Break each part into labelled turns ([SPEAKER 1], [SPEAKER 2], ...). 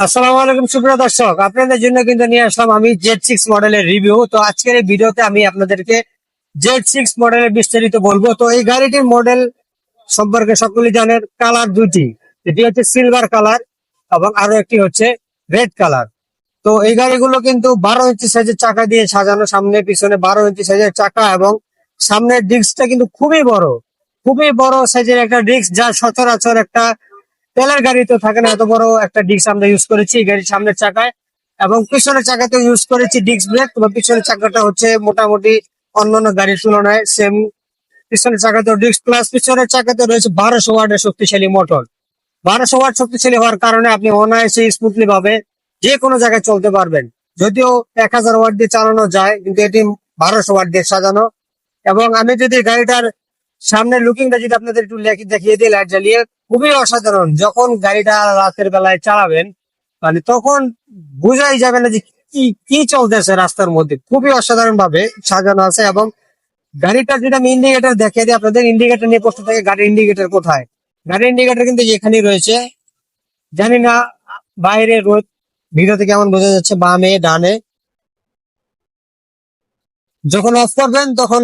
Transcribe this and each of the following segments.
[SPEAKER 1] আসসালামু আলাইকুম সুপ্রিয় দর্শক, আপনাদের জন্য কিন্তু নিয়ে আসলাম আমি Z6 মডেলের রিভিউ। তো আজকের এই ভিডিওতে আমি আপনাদেরকে Z6 মডেলের বিস্তারিত বলবো। তো এই গাড়িটির মডেল সম্পর্কে সকলেই জানেন, কালার দুটি, এটি হচ্ছে সিলভার কালার এবং আরো একটি হচ্ছে রেড কালার। তো এই গাড়িগুলো কিন্তু 12 ইঞ্চি সাইজের চাকা দিয়ে সাজানো, সামনে পিছনে 12 ইঞ্চি সাইজের চাকা এবং সামনের ডিস্কটা কিন্তু খুবই বড় সাইজের একটা ডিস্ক, যা সচরাচর একটা তেলের গাড়িতে থাকে না। এত বড় একটা ডিস্ক আমরা ইউজ করেছি এই গাড়ির সামনের চাকায়, এবং পিছনের চাকাতে ইউজ করেছি ডিস্ক ব্রেক। তো পিছনের চাকাটা হচ্ছে মোটামুটি অন্যান্য গাড়ির তুলনায় সেম। পিছনের চাকাতে ডিস্ক প্লাস পিছনের চাকাতে রয়েছে 1200 ওয়াটের শক্তিশালী মোটর। 1200 ওয়াট শক্তিশালী হওয়ার কারণে আপনি অনায়াসে স্মুথলি ভাবে যে কোনো জায়গায় চলতে পারবেন। যদিও 1000 ওয়াট দিয়ে চালানো যায়, কিন্তু এটি 1200 ওয়াট দিয়ে সাজানো। এবং আমি যদি গাড়িটার সামনের লুকিংটা যদি আপনাদের একটু দেখিয়ে দিই লাইট জ্বালিয়ে, খুবই অসাধারণ। যখন গাড়িটা রাতের বেলায় চালাবেন, মানে তখন বোঝাই যাবে না যে কি কি চলতেছে রাস্তার মধ্যে। খুবই অসাধারণ ভাবে সাজানো আছে। এবং গাড়িটার যদি আমি ইন্ডিকেটর দেখিয়ে দিই আপনাদের, ইন্ডিকেটর নিয়ে প্রশ্ন থাকে গাড়ির ইন্ডিকেটর কোথায়। গাড়ির ইন্ডিকেটর কিন্তু এখানেই রয়েছে। জানি না বাইরে রোদ ভিডিওতে কেমন বোঝা যাচ্ছে, বামে ডানে। যখন অফ করবেন তখন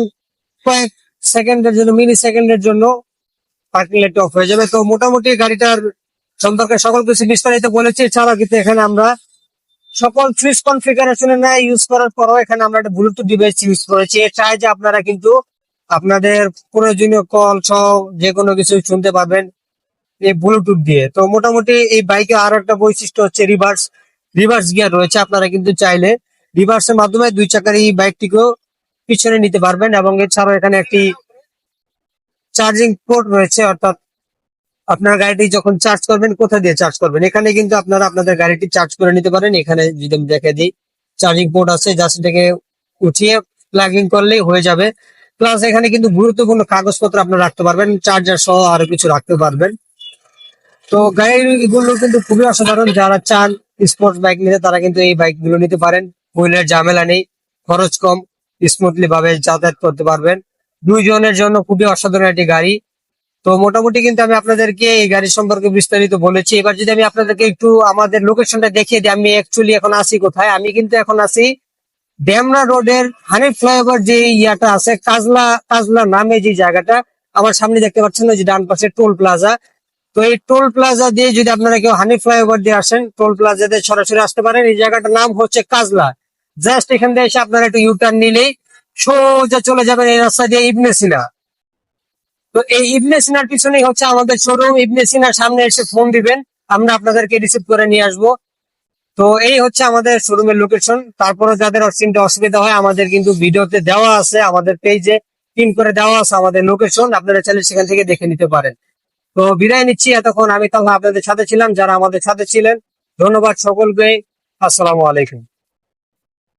[SPEAKER 1] কয়েক সেকেন্ডের জন্য, মিলি সেকেন্ডের জন্য পার্কিং লাইট অফ হয়ে যাবে। তো মোটামুটি গাড়িটার সম্পর্কে সকল কিছু বিস্তারিত বলেছি। এছাড়াও কিন্তু এখানে আমরা সকল সুইচ কনফিগারেশনে না ইউজ করার পরও এখানে আমরা একটা ব্লুটুথ ডিভাইস ইউজ করেছি। এর সাহায্যে আপনারা কিন্তু আপনাদের প্রয়োজনীয় কল সহ যে কোনো কিছু শুনতে পারবেন এই ব্লুটুথ দিয়ে। তো মোটামুটি এই বাইকে আরো একটা বৈশিষ্ট্য হচ্ছে রিভার্স গিয়ার রয়েছে। আপনারা কিন্তু চাইলে রিভার্সের মাধ্যমে দুই চাকার এই বাইকটিকেও পিছনে নিতে পারবেন। এবং এছাড়াও এখানে একটি চার্জিং পোর্ট রয়েছে, অর্থাৎ আপনার গাড়িটি যখন চার্জ করবেন কোথা দিয়ে চার্জ করবেন, এখানে কিন্তু আপনারা আপনাদের গাড়িটি চার্জ করে নিতে পারেন। এখানে যদি আমি দেখে দিই, চার্জিং পোর্ট আছে, জাস্ট এটাকে উঠিয়ে প্লাগিং করলেই হয়ে যাবে। প্লাস এখানে কিন্তু গুরুত্বপূর্ণ কাগজপত্র আপনারা রাখতে পারবেন, চার্জার সহ আরো কিছু রাখতে পারবেন। তো গাড়িগুলো কিন্তু খুবই অসাধারণ। যারা চান স্পোর্টস বাইক নিতে, তারা কিন্তু এই বাইক গুলো নিতে পারেন। হুইলের ঝামেলা নেই, খরচ কম, স্মুথলি ভাবে যাতায়াত করতে পারবেন। দুইজনের জন্য খুবই অসাধারণ একটি গাড়ি। তো মোটামুটি কিন্তু আমি আপনাদেরকে এই গাড়ি সম্পর্কে বিস্তারিত বলেছি। এবার যদি আমি আপনাদেরকে একটু আমাদের লোকেশনটা দেখিয়ে দিই, আমি অ্যাকচুয়ালি এখন আছি কোথায়। আমি কিন্তু এখন আছি ডেমরা রোডের হানিফ ফ্লাইওভার যে ইয়াটা আছে, কাজলা নামে যে জায়গাটা আমার সামনে দেখতে পাচ্ছেন না, যে ডান পাশে টোল প্লাজা। তো এই টোল প্লাজা দিয়ে যদি আপনারা কেউ হানিফ ফ্লাইওভার দিয়ে আসেন, টোল প্লাজা দিয়ে সরাসরি আসতে পারেন। এই জায়গাটার নাম হচ্ছে কাজলা। জাস্ট এখান থেকে এসে আপনারা একটু ইউটার্ন নিলেই সোজা চলে যাবেন এই রাস্তা দিয়ে ইবনে সিনা। তো এই ইবনে সিনার পিছনেই হচ্ছে আমাদের শোরুম। ইবনে সিনার সামনে এসে ফোন দিবেন, আমরা আপনাদেরকে রিসিভ করে নিয়ে আসবো। তো এই হচ্ছে আমাদের শোরুমের লোকেশন। তারপরে যাদের চিনতে অসুবিধা হয়, আমাদের কিন্তু ভিডিওতে দেওয়া আছে, আমাদের পেজে পিন করে দেওয়া আছে আমাদের লোকেশন, আপনারা চাইলে সেখান থেকে দেখে নিতে পারেন। তো বিদায় নিচ্ছি। এতক্ষণ আমি তাহলে আপনাদের সাথে ছিলাম, যারা আমাদের সাথে ছিলেন ধন্যবাদ সকলকে। আসসালামু আলাইকুম।